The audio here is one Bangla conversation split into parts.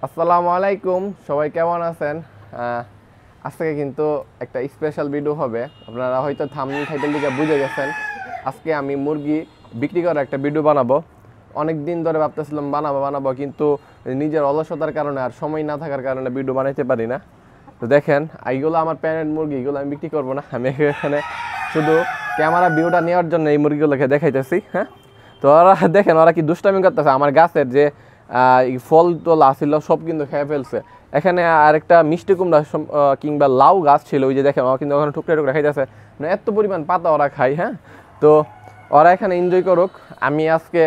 আসসালামু আলাইকুম, সবাই কেমন আছেন? আজকে কিন্তু একটা স্পেশাল ভিডিও হবে। আপনারা হয়তো থাম্বনেল টাইটেল দিকে বুঝে গেছেন। আজকে আমি মুরগি বিক্রি করার একটা ভিডিও বানাবো। অনেক দিন ধরে ভাবতেছিলাম বানাবো, কিন্তু নিজের অলসতার কারণে আর সময় না থাকার কারণে ভিডিও বানাইতে পারি না। তো দেখেন, এইগুলো আমার প্যারেন্ট মুরগি, এগুলো আমি বিক্রি করবো না। আমি এখানে শুধু ক্যামেরা ভিউটা নেওয়ার জন্য এই মুরগিগুলোকে দেখাইতেছি। হ্যাঁ, তো ওরা দেখেন, ওরা কি দুষ্টামি করতেছে। আমার গাছের যে ফল টল আসছিল সব কিন্তু খেয়ে ফেলছে। এখানে আরেকটা মিষ্টি কুমড়া কিংবা লাউ গাছ ছিল, ওই যে দেখেন ওরা কিন্তু ওখানে টুকরা টুকরা খাইতেছে। মানে এত পরিমাণ পাতা ওরা খায়। হ্যাঁ, তো ওরা এখানে এনজয় করুক। আমি আজকে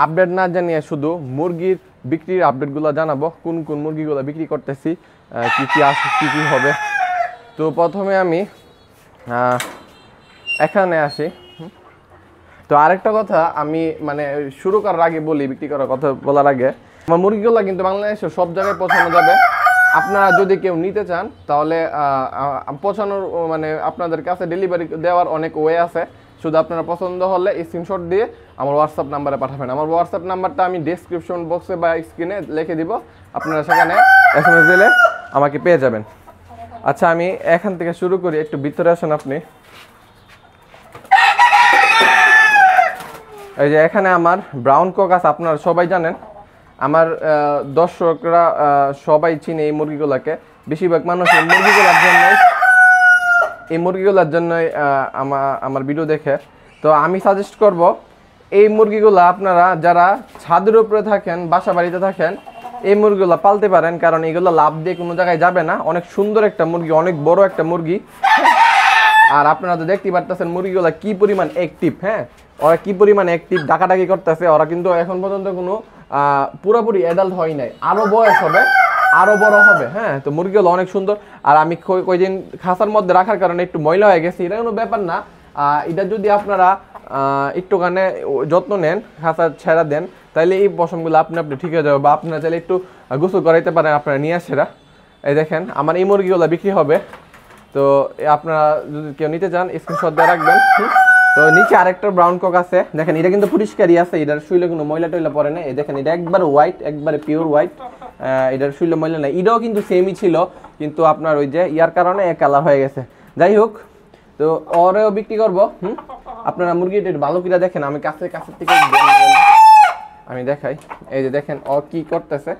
আপডেট না জানিয়ে শুধু মুরগির বিক্রির আপডেটগুলো জানাবো, কোন কোন মুরগিগুলো বিক্রি করতেছি, কী কী আসে, কী কী হবে। তো প্রথমে আমি এখানে আসি। তো আরেকটা কথা আমি মানে শুরু করার আগে বলি, বিক্রি করার কথা বলার আগে, আমার মুরগিগুলো কিন্তু বাংলাদেশে সব জায়গায় পৌঁছানো যাবে। আপনারা যদি কেউ নিতে চান তাহলে পৌঁছানোর মানে আপনাদের কাছে ডেলিভারি দেওয়ার অনেক ওয়ে আছে। শুধু আপনারা পছন্দ হলে স্ক্রিনশট দিয়ে আমার হোয়াটসঅ্যাপ নাম্বারে পাঠাবেন। আমার হোয়াটসঅ্যাপ নাম্বারটা আমি ডেসক্রিপশন বক্সে বা স্ক্রিনে লিখে দিব, আপনারা সেখানে SMS দিলে আমাকে পেয়ে যাবেন। আচ্ছা, আমি এখান থেকে শুরু করি, একটু ভিতরে আসেন আপনি। এই যে এখানে আমার ব্রাউন কক আছে, আপনারা সবাই জানেন। আমার দর্শকরা সবাই চিনে এই মুরগিগুলোকে। বেশিরভাগ মানুষ এই মুরগিগুলোর জন্যই আমার ভিডিও দেখে। তো আমি সাজেস্ট করব, এই মুরগিগুলো আপনারা যারা ছাদের উপরে থাকেন, বাসা বাড়িতে থাকেন, এই মুরগিগুলো পালতে পারেন। কারণ এগুলো লাভ দিয়ে কোনো জায়গায় যাবে না। অনেক সুন্দর একটা মুরগি, অনেক বড় একটা মুরগি। আর আপনারা তো দেখতেই পারতেছেন মুরগিগুলো কি পরিমাণ অ্যাক্টিভ। হ্যাঁ, ওরা কি পরিমাণ অ্যাক্টিভ, ডাকাডাকি করতেছে। ওরা কিন্তু এখন পর্যন্ত কোনো পুরোপুরি অ্যাডাল্ট হয় নাই, আরও বয়স হবে, আরও বড় হবে। হ্যাঁ, তো মুরগিগুলো অনেক সুন্দর। আর আমি কয়দিন খাঁচার মধ্যে রাখার কারণে একটু ময়লা হয়ে গেছে, এটা কোনো ব্যাপার না। এটা যদি আপনারা একটুখানি যত্ন নেন, খাঁচা ছেড়া দেন, তাহলে এই পশমগুলো আপনি ঠিক হয়ে যাবে। বা আপনারা চাইলে একটু গোসল করাইতে পারেন আপনারা নিয়ে আসেরা। এই দেখেন আমার এই মুরগিগুলো বিক্রি হবে। তো আপনারা যদি কেউ নিতে চান স্ক্রিনশট দিয়ে রাখবেন। তো নিচে আরেকটা ব্রাউন কক আছে, দেখেন এটা কিন্তু পরিষ্কারই আছে, এটার শুইলে কোনো ময়লা টয়লা পড়ে না। এই দেখেন এটা একবারে হোয়াইট, একবারে পিওর হোয়াইট। এটার শুইলে ময়লা নাই। এটাও কিন্তু সেমই ছিল, কিন্তু আপনার ওই যে ইয়ার কারণে এক কালার হয়ে গেছে। যাই হোক, তো ওরেও বিক্রি করবো। আপনারা মুরগিটা ভালো করে দেখেন, আমি কাছের থেকে আমি দেখাই। এই যে দেখেন ও কি করতেছে,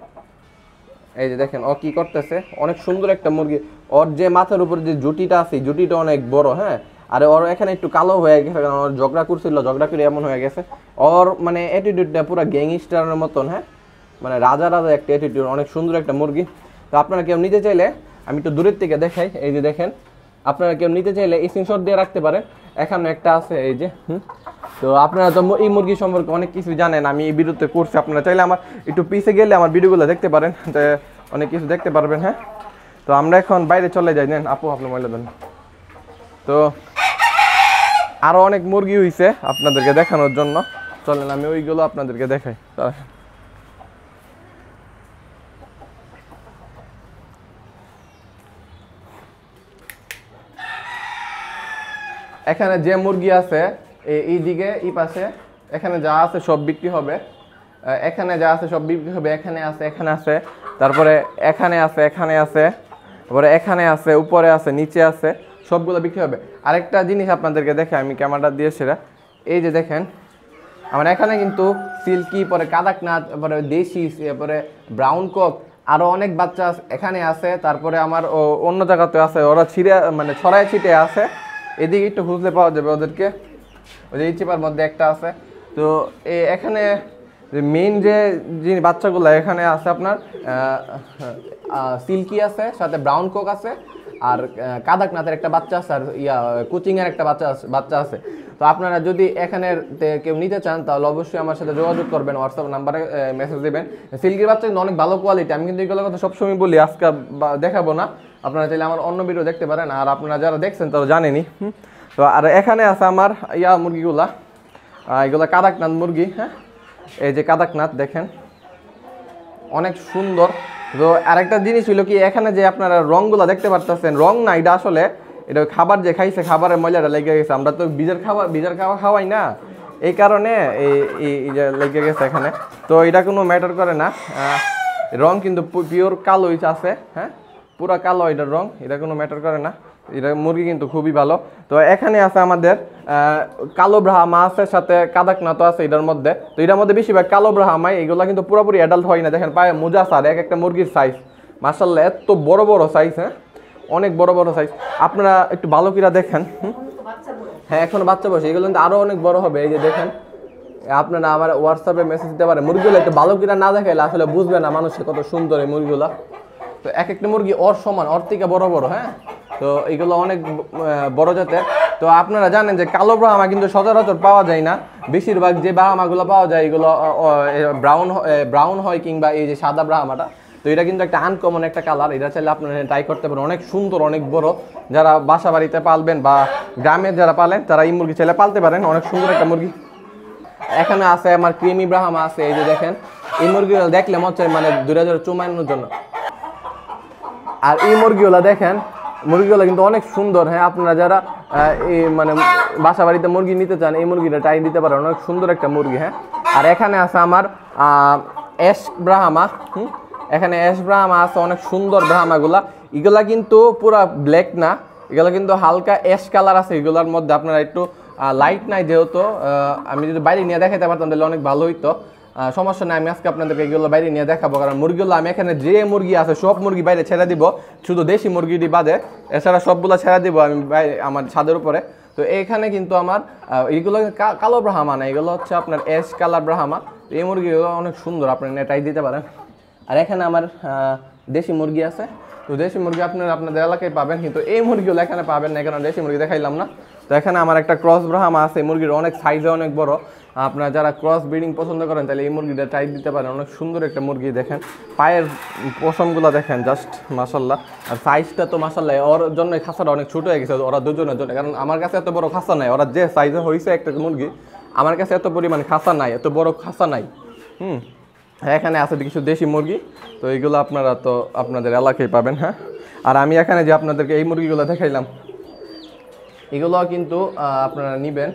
এই যে দেখেন ও কি করতেছে। অনেক সুন্দর একটা মুরগি। ওর যে মাথার উপরে যে জুটিটা আছে, জুটিটা অনেক বড়। হ্যাঁ, আর ওর এখানে একটু কালো হয়ে গেছে, কারণ ওর ঝগড়া করছিল, ঝগড়া করে এমন হয়ে গেছে। ওর মানে অ্যাটিটিউডটা পুরো গ্যাংস্টারের মতন। হ্যাঁ, মানে রাজা একটা অ্যাটিটিউড। অনেক সুন্দর একটা মুরগি। তো আপনারা কেউ নিতে চাইলে, আমি একটু দূরের থেকে দেখাই। এই যে দেখেন, আপনারা কেউ নিতে চাইলে স্ক্রিনশট দিয়ে রাখতে পারেন। এখানে একটা আছে, এই যে। তো আপনারা তো এই মুরগি সম্পর্কে অনেক কিছু জানেন, আমি এই ভিডিওতে করছি। আপনারা চাইলে আমার একটু পিছে গেলে আমার ভিডিওগুলো দেখতে পারেন, অনেক কিছু দেখতে পারবেন। হ্যাঁ, তো আমরা এখন বাইরে চলে যাই। নেন আপু, আপনার মহিলা দেন। তো আরও অনেক মুরগি হয়েছে আপনাদেরকে দেখানোর জন্য, চলেন আমি ওইগুলো আপনাদেরকে দেখাই। এখানে যে মুরগি আছে এই দিকে, এই পাশে, এখানে যা আছে সব বিক্রি হবে। এখানে যা আছে সব বিক্রি হবে। এখানে আছে, এখানে আছে, তারপরে এখানে আছে, এখানে আছে, তারপরে এখানে আছে, উপরে আছে, নিচে আছে, সবগুলো বিক্রি হবে। আরেকটা জিনিস আপনাদেরকে দেখে আমি ক্যামেরাটা দিয়ে সেটা, এই যে দেখেন আমার এখানে কিন্তু সিল্কি, পরে কাদাকনাথ, পরে দেশি, পরে ব্রাউন কক, আরও অনেক বাচ্চা এখানে আছে। তারপরে আমার অন্য জায়গাতে আছে, ওরা ছড়ায় ছিটে আছে। এদিকে একটু খুঁজলে পাওয়া যাবে ওদেরকে। ওই যে এই চিপার মধ্যে একটা আছে। তো এখানে মেইন যে বাচ্চাগুলো এখানে আছে আপনার সিল্কি আছে, সাথে ব্রাউন কক আছে, আর কাদাকনাথের একটা বাচ্চা আছে, আর কোচিংয়ের একটা বাচ্চা আছে। তো আপনারা যদি এখানে কেউ নিতে চান তাহলে অবশ্যই আমার সাথে যোগাযোগ করবেন, হোয়াটসঅ্যাপ নাম্বারে মেসেজ দেবেন। সিল্কির বাচ্চা কিন্তু অনেক ভালো কোয়ালিটি, আমি কিন্তু এগুলোর কথা সবসময় বলি, আজকে দেখাবো না। আপনারা চাইলে আমার অন্য ভিডিও দেখতে পারেন, আর আপনারা যারা দেখছেন তারা জানেনই। তো আর এখানে আছে আমার মুরগিগুলা, এগুলা কাদাকনাথ মুরগি। হ্যাঁ, এই যে কাদাকনাথ দেখেন অনেক সুন্দর। তো আরেকটা জিনিস হইলো কি, এখানে যে আপনারা রংগুলা দেখতে পারতেছেন, রং না, এটা আসলে এটা খাবার যে খাইছে, খাবারের ময়লাটা লেগে গেছে। আমরা তো বীজের খাবার খাওয়াই না, এই কারণে এই যে লেগে গেছে এখানে। তো এটা কোনো ম্যাটার করে না। রং কিন্তু পিওর কালোই আছে, হ্যাঁ, পুরা কালো এটার রং, এটা কোনো ম্যাটার করে না। এটা মুরগি কিন্তু খুবই ভালো। তো এখানে আছে আমাদের কালো ব্রাহ্মা আছে, সাথে কাদাকনাথ আছে এটার মধ্যে। তো এটার মধ্যে বেশিরভাগ কালো ব্রাহ্মাই, এগুলো কিন্তু পুরোপুরি অ্যাডাল্ট হয় না। দেখেন পায়ে মোজা স্যার, এক একটা মুরগির সাইজ মাশাআল্লাহ এত বড় বড় সাইজ, হ্যাঁ, অনেক বড় বড় সাইজ। আপনারা একটু ভালো করে দেখেন। হ্যাঁ, এখনো বাচ্চা বসে, এগুলো কিন্তু আরো অনেক বড় হবে। এই যে দেখেন, আপনারা আমার হোয়াটসঅ্যাপে মেসেজ দিতে পারেন। মুরগিগুলো একটু ভালো করে না দেখাইলে আসলে বুঝবে না মানুষের কত সুন্দর এই মুরগিগুলো। তো এক একটা মুরগি ওর সমান, ওর থেকে বড় বড়, হ্যাঁ। তো এগুলো অনেক বড় জাতের। তো আপনারা জানেন যে কালো ব্রাহ্মা কিন্তু সচরাচর পাওয়া যায় না। বেশিরভাগ যে ব্রাহ্মাগুলো পাওয়া যায় এগুলো ব্রাউন হয়, কিংবা এই যে সাদা ব্রাহ্মাটা। তো এটা কিন্তু একটা আনকমন একটা কালার। এটা চাইলে আপনারা ট্রাই করতে পারেন, অনেক সুন্দর, অনেক বড়। যারা বাসা বাড়িতে পালবেন বা গ্রামে যারা পালেন তারা এই মুরগি চাইলে পালতে পারেন, অনেক সুন্দর একটা মুরগি। এখানে আছে আমার ক্রিমি ব্রাহ্মা আছে, এই যে দেখেন। এই মুরগিগুলো দেখলে মনে হচ্ছে মানে দূরে দূরে চুমানোর জন্য। আর এই মুরগিগুলো দেখেন, মুরগিগুলো কিন্তু অনেক সুন্দর, হ্যাঁ। আপনারা যারা এই মানে বাসা বাড়িতে মুরগি নিতে চান এই মুরগিটা ট্রাই দিতে পারেন, অনেক সুন্দর একটা মুরগি, হ্যাঁ। আর এখানে আছে আমার অ্যাশ ব্রাহ্মা, এখানে অ্যাশ ব্রাহ্মা আছে, অনেক সুন্দর ব্রাহ্মাগুলা। এগুলা কিন্তু পুরা ব্ল্যাক না, এগুলো কিন্তু হালকা অ্যাশ কালার আছে এগুলোর মধ্যে। আপনারা একটু লাইট নাই, যেহেতু আমি যদি বাইরে নিয়ে দেখাতে পারতাম তাহলে অনেক ভালো হইতো। সমস্যা নাই, আমি আজকে আপনাদেরকে এগুলো বাইরে নিয়ে দেখাবো। কারণ মুরগিগুলো আমি এখানে যে মুরগি আছে সব মুরগি বাইরে ছেড়ে দিব, শুধু দেশি মুরগিটি বাদে, এছাড়া সবগুলো ছেড়ে দিব আমি আমার ছাদের উপরে। তো এখানে কিন্তু আমার এইগুলো কালো ব্রাহ্মা না, এগুলো হচ্ছে আপনার অ্যাশ কালার ব্রাহ্মা। এই মুরগিগুলো অনেক সুন্দর, আপনারা এটাই দিতে পারেন। আর এখানে আমার দেশি মুরগি আছে। তো দেশি মুরগি আপনারা আপনাদের এলাকায় পাবেন, কিন্তু এই মুরগিগুলো এখানে পাবেন না, কারণ দেশি মুরগি দেখাইলাম না। তো এখানে আমার একটা ক্রস ব্রাহ্মা আছে, মুরগির অনেক সাইজে অনেক বড়। আপনারা যারা ক্রস ব্রিডিং পছন্দ করেন তাহলে এই মুরগিটা ট্রাই দিতে পারেন, অনেক সুন্দর একটা মুরগি। দেখেন পায়ের পশমগুলো দেখেন, জাস্ট মাশাল্লাহ। আর সাইজটা তো মাশাল্লাহ, ওর জন্য খাঁচাটা অনেক ছোট হয়ে গেছে ওরা দুজনের জন্য, কারণ আমার কাছে এত বড় খাঁচা নাই। ওরা যে সাইজে হয়েছে একটা মুরগি, আমার কাছে এত পরিমাণ খাঁচা নাই, এত বড় খাঁচা নাই। এখানে আছে কিছু দেশি মুরগি, তো এইগুলো আপনারা তো আপনাদের এলাকায় পাবেন, হ্যাঁ। আর আমি এখানে যে আপনাদেরকে এই মুরগিগুলো দেখাইলাম, এগুলো কিন্তু আপনারা নেবেন,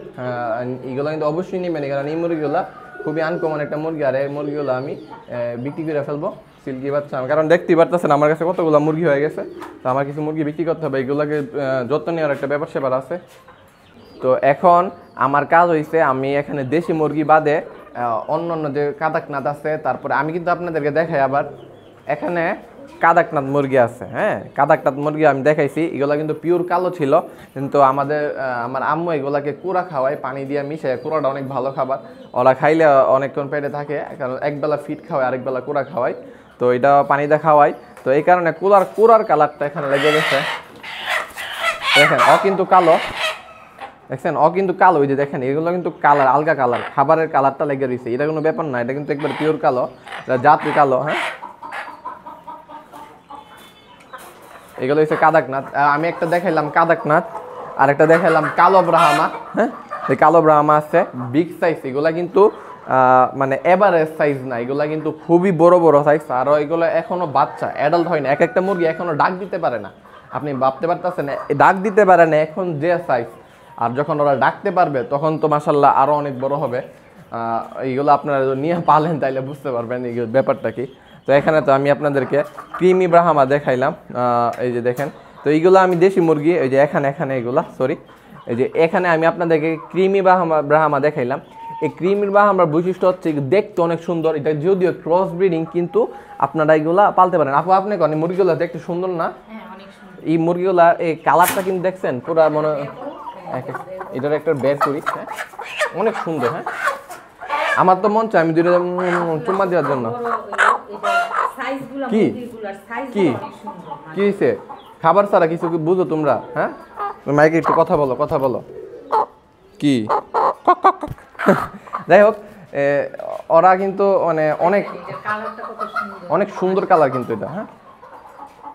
এগুলো কিন্তু অবশ্যই নেবেন, কারণ এই মুরগিগুলো খুবই আনকমন একটা মুরগি। আর এই মুরগিগুলো আমি বিক্রি করে ফেলবো, সিল্কি বাচ্চা। কারণ দেখতেই পারতেছেন আমার কাছে কতগুলো মুরগি হয়ে গেছে, তো আমার কিছু মুরগি বিক্রি করতে হবে, এগুলোকে যত্ন নেওয়ার একটা ব্যাপার সেবার আছে। তো এখন আমার কাজ হয়েছে, আমি এখানে দেশি মুরগি বাদে অন্য অন্য যে কাদাকনাথ আছে, তারপরে আমি কিন্তু আপনাদেরকে দেখাই আবার এখানে কাদাকনাথ মুরগি আছে, হ্যাঁ। কাদাকনাথ মুরগি আমি দেখাইছি, এগুলো কিন্তু পিওর কালো ছিল, কিন্তু আমার আম্মু এগুলাকে কুড়া খাওয়ায়, পানি দিয়ে মিশে। কুড়াটা অনেক ভালো খাবার, ওরা খাইলে অনেকক্ষণ পেটে থাকে, কারণ একবেলা ফিট খাওয়ায় আরেকবেলা কুড়া খাওয়ায়। তো এটা পানি দিয়ে খাওয়াই, তো এই কারণে কুড়ার কালারটা এখানে লেগে গেছে। দেখেন ও কিন্তু কালো, দেখছেন ও কিন্তু কালো। ওই যে দেখেন এগুলো কিন্তু কালার, আলগা কালার, খাবারের কালারটা লেগে রয়েছে। এটা কোনো ব্যাপার না, এটা কিন্তু একবার পিওর কালো, জাতি কালো, হ্যাঁ। এগুলো হচ্ছে কাদাকনাথ। আমি একটা দেখাইলাম কাদাকনাথ, আর একটা দেখাইলাম কালো ব্রাহ্মা, হ্যাঁ। এই কালো ব্রাহ্মা আছে বিগ সাইজ, এগুলা কিন্তু মানে এভারেজ সাইজ না, এগুলা কিন্তু খুবই বড় বড় সাইজ। আর এগুলো এখনো বাচ্চা, অ্যাডাল্ট হয় না। এক একটা মুরগি এখনো ডাক দিতে পারে না, আপনি ভাবতে পারতেছেন, ডাক দিতে পারে না এখন যে সাইজ। আর যখন ওরা ডাকতে পারবে তখন তো মাশাল্লাহ আরও অনেক বড় হবে। এইগুলো আপনারা নিয়ে পালেন তাইলে বুঝতে পারবেন এই ব্যাপারটা কি। তো এখানে তো আমি আপনাদেরকে ক্রিমি ব্রাহ্মা দেখাইলাম, এই যে দেখেন। তো এইগুলো আমি দেশি মুরগি, এই যে এখানে এগুলা সরি, এই যে এখানে আমি আপনাদেরকে ক্রিমি ব্রাহ্মা দেখাইলাম। এই ক্রিমি ব্রাহ্মার বৈশিষ্ট্য হচ্ছে দেখতে অনেক সুন্দর। এটা যদিও ক্রস ব্রিডিং, কিন্তু আপনারা এইগুলা পালতে পারেন। আপনি কেন মুরগিগুলো দেখতে সুন্দর না? এই মুরগিগুলা এই কালারটা কিন্তু দেখছেন পুরা মনে, এটার একটা বের করি, হ্যাঁ, অনেক সুন্দর, হ্যাঁ। আমার তো মন চায় আমি দুইটা চুম্মা দেওয়ার জন্য। কি কি কি হয়েছে? খাবার ছাড়া কিছু বুঝো তোমরা, হ্যাঁ? মাইকে একটু কথা বলো কি? যাই হোক, ওরা কিন্তু মানে অনেক সুন্দর কালার কিন্তু এটা, হ্যাঁ।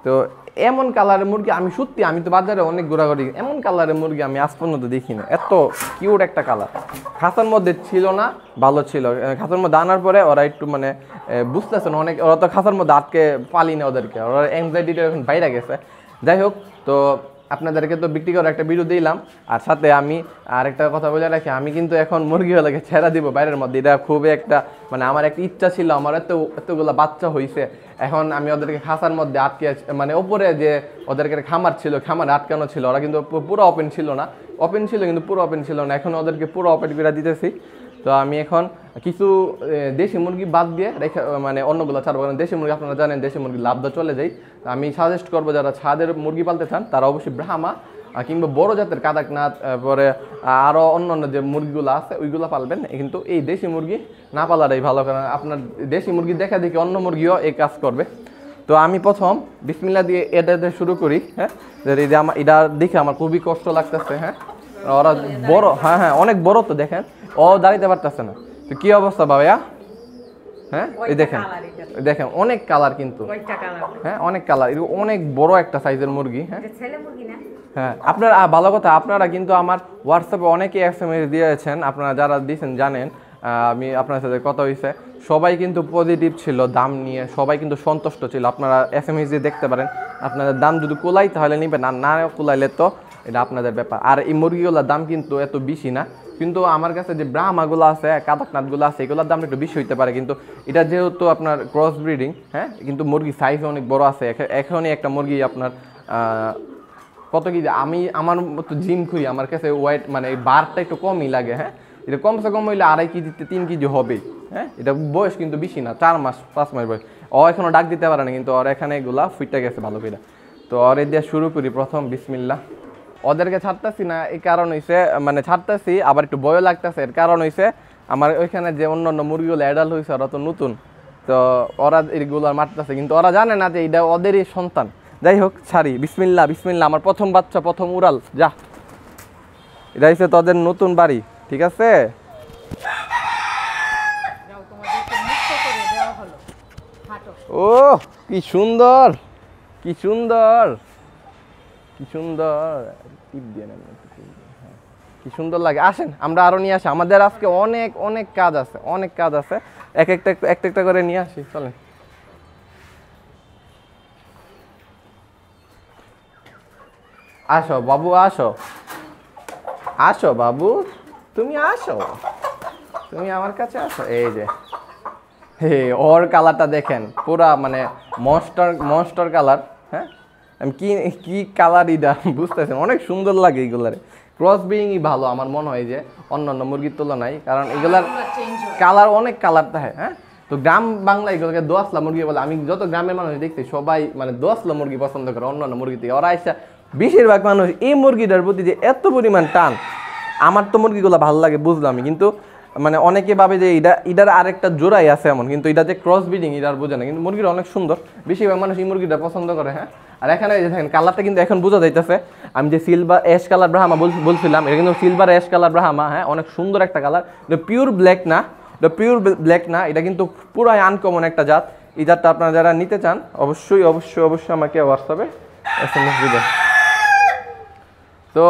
তো এমন কালারের মুরগি আমি তো বাজারে অনেক ঘোরাঘুরি, এমন কালারের মুরগি আমি আজ পর্যন্ত দেখি না। এত কিউট একটা কালার। খাঁচার মধ্যে ছিল না, ভালো ছিল। খাঁচার মধ্যে আনার পরে ওরা একটু মানে বুঝতেছে না, অনেক ওরা তো খাঁচার মধ্যে আটকে পালি না, ওদেরকে ওরা অ্যাংজাইটিটা এখন বাইরে গেছে। যাই হোক, তো আপনাদেরকে তো বিক্রি করার একটা ভিডিও দিলাম, আর সাথে আমি আরেকটা কথা বলে রাখি, আমি কিন্তু এখন মুরগিগুলোকে ছেড়ে দিব বাইরের মধ্যে। এটা খুবই একটা মানে আমার একটা ইচ্ছা ছিল, আমার এতগুলো বাচ্চা হয়েছে, এখন আমি ওদেরকে খাঁচার মধ্যে আটকে মানে ওপরে যে ওদেরকে খামার ছিল, খামারে আটকানো ছিল, ওরা কিন্তু পুরো ওপেন ছিল না, ওপেন ছিল কিন্তু পুরো ওপেন ছিল না, এখন ওদেরকে পুরো ওপেন করে দিতেছি। তো আমি এখন কিছু দেশি মুরগি বাদ দিয়ে রেখে মানে অন্যগুলো ছাড়বো, কারণ দেশি মুরগি আপনারা জানেন দেশি মুরগি লাভটা চলে যায়। আমি সাজেস্ট করবো যারা ছাদের মুরগি পালতে চান তারা অবশ্যই ব্রাহ্মা কিংবা বড় জাতের কাদাকনাথ, পরে আরও অন্য অন্য যে মুরগিগুলো আছে ওইগুলো পালবেন, কিন্তু এই দেশি মুরগি না পালাটাই ভালো, কারণ আপনার দেশি মুরগি দেখা দেখি অন্য মুরগিও এই কাজ করবে। তো আমি প্রথম বিসমিল্লাহ দিয়ে এটা শুরু করি। হ্যাঁ, যে আমার এটা দেখে আমার খুবই কষ্ট লাগতেছে। হ্যাঁ, ওরা বড়, হ্যাঁ হ্যাঁ অনেক বড়, তো দেখেন ও দাঁড়াইতে পারতেছে না, তো কি অবস্থা ভাইয়া? হ্যাঁ এই দেখেন, দেখেন অনেক কালার কিন্তু, হ্যাঁ অনেক কালার, অনেক বড় একটা সাইজের মুরগি। হ্যাঁ হ্যাঁ, আপনারা ভালো কথা, আপনারা কিন্তু আমার হোয়াটসঅ্যাপে অনেকেই SMS দিয়েছেন, আপনারা যারা দিয়েছেন জানেন। আমি আপনার সাথে কথা হয়েছে, সবাই কিন্তু পজিটিভ ছিল দাম নিয়ে, সবাই কিন্তু সন্তুষ্ট ছিল। আপনারা SMS দিয়ে দেখতে পারেন, আপনাদের দাম যদি কোলাই তাহলে নিবেন, আর না কোলাইলে তো এটা আপনাদের ব্যাপার। আর এই মুরগিগুলোর দাম কিন্তু এত বেশি না, কিন্তু আমার কাছে যে ব্রাহ্মাগুলো আছে, কাদাকনাথগুলো আছে, এগুলোর দাম একটু বেশি হইতে পারে, কিন্তু এটা যেহেতু আপনার ক্রস ব্রিডিং, হ্যাঁ কিন্তু মুরগি সাইজ অনেক বড় আছে। এখনই একটা মুরগি আপনার কত কেজি, আমি আমার মতো জিম করি, আমার কাছে ওয়েট মানে বারটা একটু কমই লাগে। হ্যাঁ, এটা কমসে কম হইলে 2.5 কেজিতে 3 কেজি হবেই। হ্যাঁ, এটা বয়স কিন্তু বেশি না, 4 মাস 5 মাস বয়স। ও এখনও ডাক দিতে পারে না, কিন্তু ওর এখানে এগুলা ফুইটে গেছে ভালো করে। তো ওর দিয়ে শুরু করি প্রথম বিসমিল্লাহ। ওদেরকে ছাড়তেছি না, এই কারণ হইছে মানে ছাড়তেছি আবার একটু ভয় লাগতেছে, এর কারণ হইছে আমার ওইখানে যে অন্য অন্য মুরগিগুলো অ্যাডাল্ট হয়েছে, ওরা তো নতুন, তো ওরা এইগুলো মারতেছে, কিন্তু ওরা জানে না যে এটা ওদেরই সন্তান। যাই হোক, ছাড়ি বিসমিল্লাহ বিসমিল্লাহ। আমার প্রথম বাচ্চা, প্রথম উড়াল, যা। এটা হচ্ছে তোদের নতুন বাড়ি, ঠিক আছে? ও কি সুন্দর, কি সুন্দর, কি সুন্দর, কি সুন্দর লাগে। আসেন আমরা আরো নিয়ে আসি, আমাদের আজকে অনেক অনেক কাজ আছে, অনেক কাজ আছে, এক একটা করে নিয়ে আসি, চলেন। আসো বাবু, আসো আসো বাবু, তুমি আসো, তুমি আমার কাছে আসো। এই যে হে, ওর কালারটা দেখেন, পুরা মানে মনস্টার কালার। হ্যাঁ, আমি কি কি কালার এটা বুঝতেছেন, অনেক সুন্দর লাগে এইগুলারে। ক্রস ব্রিডিংই ভালো আমার মনে হয় যে অন্যান্য মুরগির তুলনায়, কারণ এগুলার কালার অনেক কালার থাকে। হ্যাঁ, তো গ্রাম বাংলা এগুলোকে দোয়াশলা মুরগি বলে। আমি যত গ্রামের মানুষ দেখছি সবাই মানে দোয়াশলা মুরগি পছন্দ করে অন্যান্য মুরগি থেকে। ওরা এসে বেশিরভাগ মানুষ এই মুরগিটার প্রতি যে এত পরিমাণ টান, আমার তো মুরগিগুলো ভালো লাগে বুঝলাম, কিন্তু মানে অনেকে ভাবে যে এটার আরেকটা জোড়াই আছে এমন, কিন্তু এটা যে ক্রস ব্রিডিং এটার বোঝে না, কিন্তু মুরগিটা অনেক সুন্দর, বেশিরভাগ মানুষ এই মুরগিটা পছন্দ করে। হ্যাঁ, আর এখানে যে দেখেন কালারটা কিন্তু এখন বোঝা যাইতেছে, আমি যে সিলভার অ্যাশ কালার ব্রাহ্মা বলছিলাম, এটা কিন্তু সিলভার অ্যাশ কালার ব্রাহ্মা। হ্যাঁ, অনেক সুন্দর একটা কালার, এটা পিওর ব্ল্যাক না, এটা পিওর ব্ল্যাক না, এটা কিন্তু পুরাই আনকমন একটা জাত। এই জাতটা আপনারা যারা নিতে চান অবশ্যই অবশ্যই অবশ্যই আমাকে হোয়াটসঅ্যাপে SMS দিবেন। তো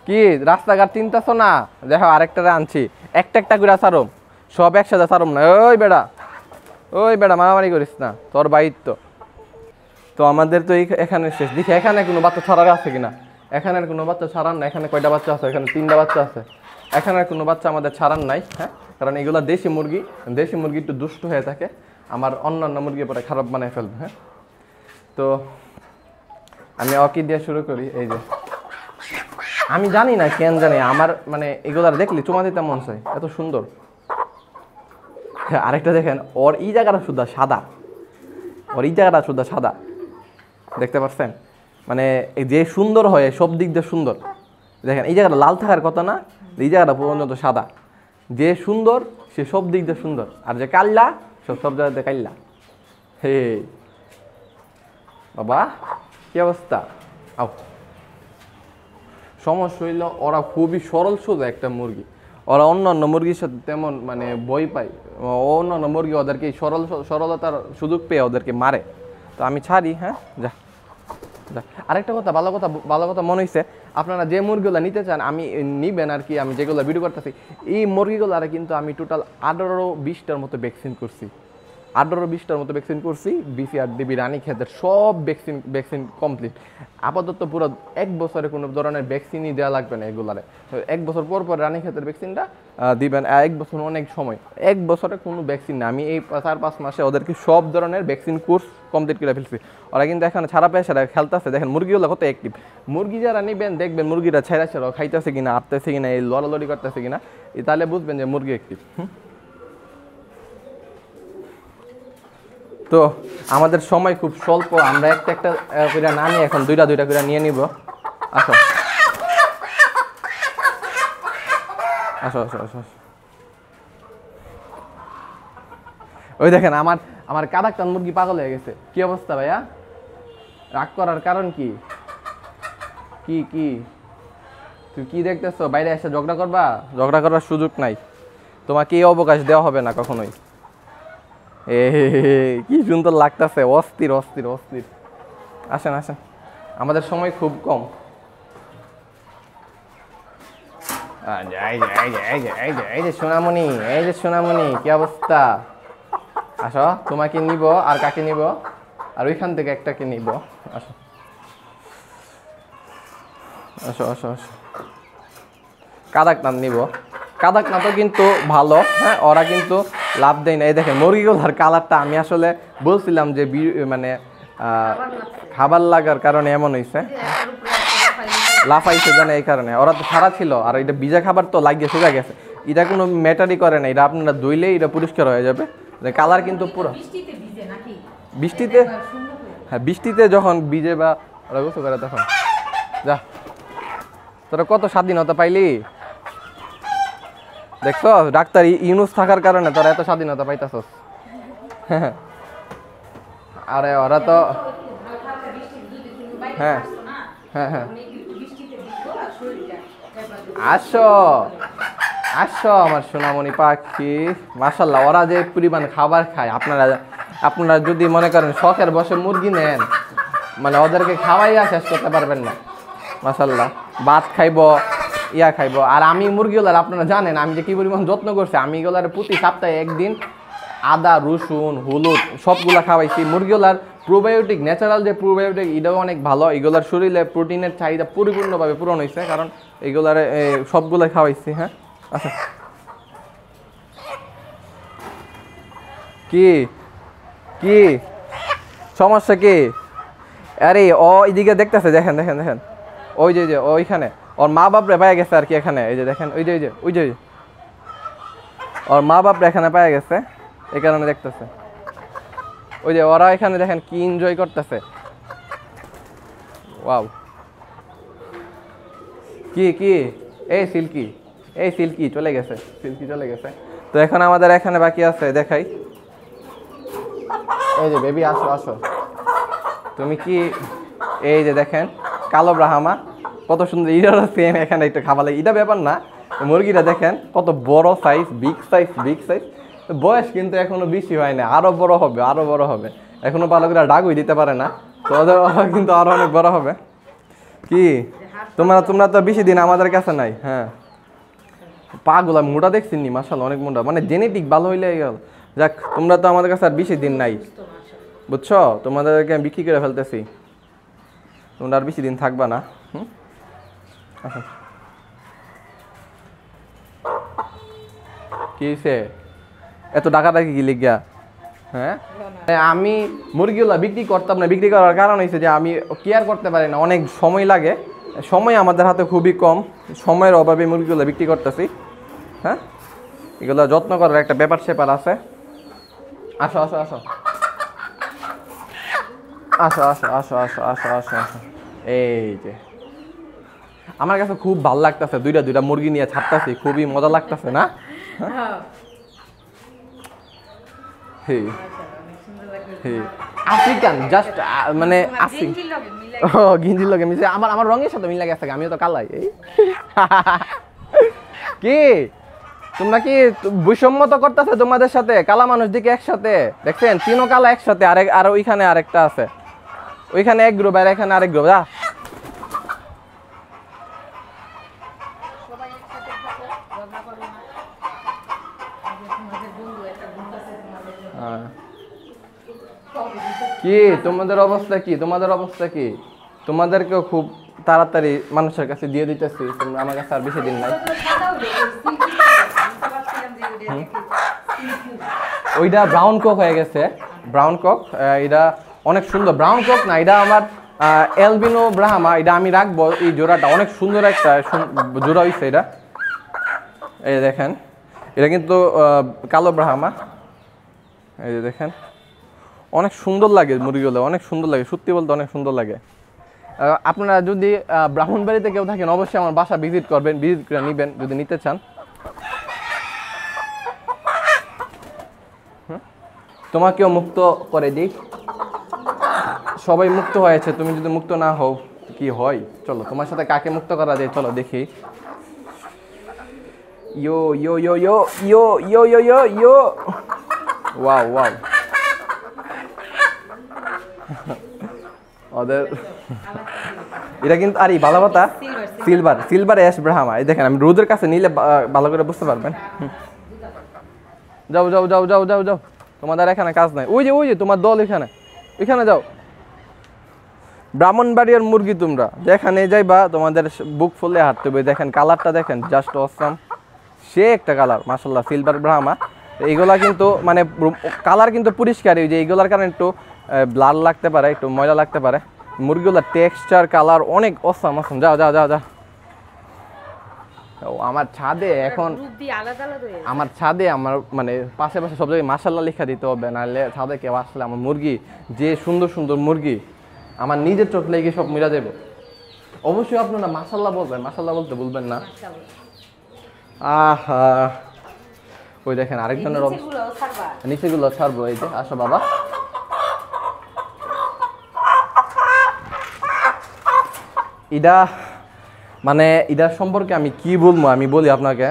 কি রাস্তাঘাট চিন্তাছো না? দেখো আরেকটা আনছি, একটা করে সারম, সব একসাথে সারম না। ওই বেড়া মারামারি করিস না, তোর বাইর তো আমাদের তো এখানে শেষ। দেখি এখানে কোনো বাচ্চা ছাড়ার আছে কিনা, এখানের কোনো বাচ্চা ছাড়ান না। এখানে কয়টা বাচ্চা আছে? এখানে 3টা বাচ্চা আছে। এখানের কোনো বাচ্চা আমাদের ছাড়ান নাই। হ্যাঁ, কারণ এগুলো দেশি মুরগি, দেশি মুরগি একটু দুষ্ট হয়ে থাকে, আমার অন্যান্য মুরগি পরে খারাপ বানায় ফেলবে। হ্যাঁ, তো আমি অকি দিয়ে শুরু করি। এই যে আমি জানি না কেন জানি আমার মানে এগুলার দেখলি চুমা দিতে মন চাই, এত সুন্দর। আরেকটা দেখেন, ওর এই জায়গাটা শুধু সাদা, ওর এই জায়গাটা শুধু সাদা, দেখতে পাচ্ছেন? মানে যে সুন্দর হয় সব দিক দিয়ে সুন্দর। দেখেন এই জায়গাটা লাল থাকার কথা না, এই জায়গাটা পর্যন্ত সাদা। যে সুন্দর সে সব দিক দিয়ে সুন্দর, আর যে কাল্লা সব জায়গাতে কাল্লা। হে বাবা, কি অবস্থা? আও, সমস্যা হইল ওরা খুবই সরল সোজা একটা মুরগি, ওরা অন্য মুরগির সাথে তেমন মানে ভয় পায়। অন্য মুরগি ওদেরকে সরলতার সুযোগ পেয়ে ওদেরকে মারে, তো আমি ছাড়ি। হ্যাঁ, যা। আরেকটা কথা, ভালো কথা মনে হয়েছে, আপনারা যে মুরগিগুলো নিতে চান আমি নিবেন আর কি, আমি যেগুলো ভিডিও করতেছি এই মুরগিগুলো কিন্তু আমি টোটাল 18-20টার মতো ভ্যাকসিন করছি। 18-20টার মতো ভ্যাকসিন করছি। BCR DB রানীক্ষেতের সব ভ্যাকসিন কমপ্লিট। আপাতত পুরো 1 বছরে কোনো ধরনের ভ্যাকসিনই দেওয়া লাগবে না এগুলারে। 1 বছর পর পর রানীক্ষেতের ভ্যাকসিনটা দিবেন। 1 বছর অনেক সময়, 1 বছরে কোনো ভ্যাকসিন না। আমি এই 4-5 মাসে ওদেরকে সব ধরনের ভ্যাকসিন কোর্স কমপ্লিট করে ফেলছি। ওরা কিন্তু এখানে ছাড়া পেয়ে সেরা খেলতেছে। দেখেন মুরগিগুলো কত অ্যাক্টিভ। মুরগি যারা নেবেন দেখবেন মুরগিটা ছেড়া খাইতেছে কিনা, আটতেছে কিনা, এই লড়ালড়ি করতেছে কিনা, তাহলে বুঝবেন যে মুরগি অ্যাক্টিভ। তো আমাদের সময় খুব স্বল্প, আমরা একটা করে না নিয়ে এখন দুইটা করে নিয়ে নিব। আসো আসো আসো আসো। ওই দেখেন আমার কাদাকটান মুরগি পাগল হয়ে গেছে। কি অবস্থা ভাইয়া? রাগ করার কারণ কি? কি কি তুই কি দেখতেছো? বাইরে এসে ঝগড়া করবা? ঝগড়া করার সুযোগ নাই, তোমাকে এই অবকাশ দেওয়া হবে না কখনোই। কি সুন্দর লাগতেছে, অস্থির অস্থির অস্থির। আসেন আসেন, আমাদের সময় খুব কম। এই যে সোনামণি, এই যে সোনামণি, কি অবস্থা? আসো, তোমাকে নিব, আর কাকে নিব? আর ওইখান থেকে একটাকে নিব। আসো আসো আসো আসো। কাদাকনাথ নিব। কাদাকনাথ তো কিন্তু ভালো, হ্যাঁ, ওরা কিন্তু লাভ দেয় না। এই দেখেন মুরগিগুলোর কালারটা আমি আসলে বলছিলাম যে মানে খাবার লাগার কারণে এমন হয়েছে, লাফাইছে জানে এই কারণে। ওরা তো ছাড়া ছিল, আর এটা ভিজা খাবার তো লাগিয়ে শুকা গেছে। এটা কোনো ম্যাটারই করে না, এটা আপনারা ধুইলেই এটা পরিষ্কার হয়ে যাবে। কালার কিন্তু পুরো বৃষ্টিতে, হ্যাঁ বৃষ্টিতে যখন ভিজে বা ওরা গোসল করে তখন। যা, তোরা কত স্বাধীনতা পাইলি দেখছো? ডাক্তার ইউনুস থাকার কারণে তোরা এত স্বাধীনতা পাইতাছস। আরে ওরা তো, হ্যাঁ হ্যাঁ হ্যাঁ, আসো আসো আমার সোনামণি পাখি। মাশাআল্লাহ, ওরা যে পরিমাণ খাবার খায়, আপনারা যদি মনে করেন শখের বসে মুরগি নেন, মানে ওদেরকে খাওয়াইয়া শেষ করতে পারবেন না। মাশাআল্লাহ, ভাত খাইব, ইয়া খাইব। আর আমি মুরগিগুলার আপনারা জানেন আমি যে কি পরিমাণ যত্ন করছি। আমি এগুলার প্রতি সপ্তাহে একদিন আদা, রসুন, হলুদ সবগুলা খাওয়াইছি। মুরগিগুলার প্রোবায়োটিক, ন্যাচারাল যে প্রোবায়োটিক, এটাও অনেক ভালো। এগুলার শরীরে প্রোটিনের চাহিদা পরিপূর্ণভাবে পূরণ হয়েছে, কারণ এগুলার সবগুলা খাওয়াইছি। হ্যাঁ, আচ্ছা, কি কি সমস্যা কি? আরে ও এদিকে দেখতেছে, দেখেন দেখেন দেখেন, ওই যে ওইখানে ওর মা বাপরে পায়ে গেছে আর কি এখানে। এই যে দেখেন, ওই যে ওর মা বাপরে এখানে পায়ে গেছে, এই কারণে দেখতেছে। ওই যে ওরা এখানে দেখেন কি এনজয় করতেছে। ওয়াও, কি কি এই সিল্কি চলে গেছে, সিল্কি চলে গেছে। তো এখন আমাদের এখানে বাকি আছে, দেখাই। এই যে বেবি, আসো আসো। তুমি কি, এই যে দেখেন কালো ব্রাহ্মা কত সুন্দর, এটারও সেম এখানে একটা খাবার লাগে। এটা ব্যাপার না, মুরগিটা দেখেন কত বড় সাইজ, বিগ সাইজ। বয়স কিন্তু এখনো বেশি হয় না, আরো বড় হবে। এখনো ভালো করে ডাকই দিতে পারে না, তো ওদের কিন্তু আরো অনেক বড় হবে। কি তোমরা তো বেশি দিন আমাদের কাছে নাই। হ্যাঁ, পাগুলা মোটা দেখছিনি, মাশাআল্লাহ অনেক মোটা, মানে জেনেটিক ভালো হইলে গেল। যাক, তোমরা তো আমাদের কাছে আর বেশি দিন নাই, বুঝছো? তোমাদেরকে আমি বিক্রি করে ফেলতেছি, তোমরা আর বেশি দিন থাকবা না। আচ্ছা, কি হয়েছে এত ডাকাডাকি কি লিগা? হ্যাঁ, আমি মুরগিগুলা বিক্রি করতাম না। বিক্রি করার কারণ হচ্ছে যে আমি কেয়ার করতে পারি না, অনেক সময় লাগে। সময় আমাদের হাতে খুবই কম, সময়ের অভাবে মুরগিগুলো বিক্রি করতেছি। হ্যাঁ, এগুলো যত্ন করার একটা ব্যাপার স্যাপার আছে। আসো আসো আসো আসো আসো আসো আসো আসো আসো আসো। এই যে আমার কাছে খুব ভালো লাগতেছে, দুইটা মুরগি নিয়ে ছাড়তেছি, খুবই মজা লাগতেছে না? আফ্রিকান জাস্ট, মানে গিঞ্জির লগে মিশে আমার রঙের সাথে মিল লাগে, আমিও তো কালাই। কি তোমরা কি বৈষম্য তো করতেছে তোমাদের সাথে? কালা মানুষ দিকে একসাথে দেখছেন, তিনও কালা একসাথে, আর ওইখানে আরেকটা আছে, ওইখানে এক গ্রুপ আর এখানে আরেক গ্রুপ। কি তোমাদের অবস্থা কি? তোমাদের অবস্থা কি? তোমাদেরকেও খুব তাড়াতাড়ি মানুষের কাছে দিয়ে দিতেছি, তোমরা আমার কাছে আর বেশি দিন নাই। ওইটা ব্রাউন কক হয়ে গেছে, ব্রাউন কক। এটা অনেক সুন্দর ব্রাউন কক না, এটা আমার অ্যালবিনো ব্রাহ্মা। এটা আমি রাখবো, এই জোড়াটা অনেক সুন্দর একটা জোড়া হয়েছে এটা। এই দেখেন, এটা কিন্তু কালো ব্রাহ্মা। এই যে দেখেন, অনেক সুন্দর লাগে মুরগিগুলো, অনেক সুন্দর লাগে, সত্যি বলতে অনেক সুন্দর লাগে। আপনারা যদি ব্রাহ্মণবাড়িতে কেউ থাকেন অবশ্যই আমার বাসা ভিজিট করবেন, ভিজিট করে নেবেন যদি নিতে চান। তোমাকেও মুক্ত করে দিই, সবাই মুক্ত হয়েছে, তুমি যদি মুক্ত না হও কি হয়? চলো তোমার সাথে কাকে মুক্ত করা যায়, চলো দেখি। ইয়ো ইয়ো ইয়ো ইয়ো ইয়ো ইয়ো ইয়ো ইয়ো ইয়ো, ওয়াও ওয়াও। ওদের এটা কিন্তু আর এই ভালো কথা সিলভার, সিলভার অ্যাশ ব্রাহ্মা। এই দেখেন, আমি রোদের কাছে নিলে ভালো করে বুঝতে পারবেন। যাও যাও যাও যাও যাও যাও, তোমাদের এখানে কাজ নাই। ওই যে তোমার দল এখানে, এখানে যাও। ব্রাহ্মণবাড়িয়ার মুরগি তোমরা যেখানে যাইবা তোমাদের বুক ফুলে হাঁটতে হবে। দেখেন কালারটা দেখেন, জাস্ট অসাম, সে একটা কালার মাশাআল্লাহ, সিলভার ব্রাহ্মা। এইগুলা কিন্তু মানে কালার কিন্তু পরিষ্কারই, যে এইগুলার কারণে একটু ব্লার লাগতে পারে, একটু ময়লা লাগতে পারে। মুরগিগুলার টেক্সচার কালার অনেক অসাম অসাম। যাও যাও যাও যাও। আমার ছাদে এখন, আমার ছাদে আমার মানে পাশে পাশে সব জায়গায় মাশাআল্লাহ লেখা দিতে হবে, নাহলে ছাদে কেউ আসলে আমার মুরগি, যে সুন্দর সুন্দর মুরগি আমার নিজের চোখ লেগে সব মিলা যাবে। অবশ্যই আপনারা মাশাআল্লাহ বলবেন, মাশাআল্লাহ বলতে ভুলবেন না। আহা, ওই দেখেন আরেকজনের নিচেগুলো ছাড়বো। এই যে আসো বাবা, এটা মানে এটার সম্পর্কে আমি কি বলবো, আমি বলি আপনাকে।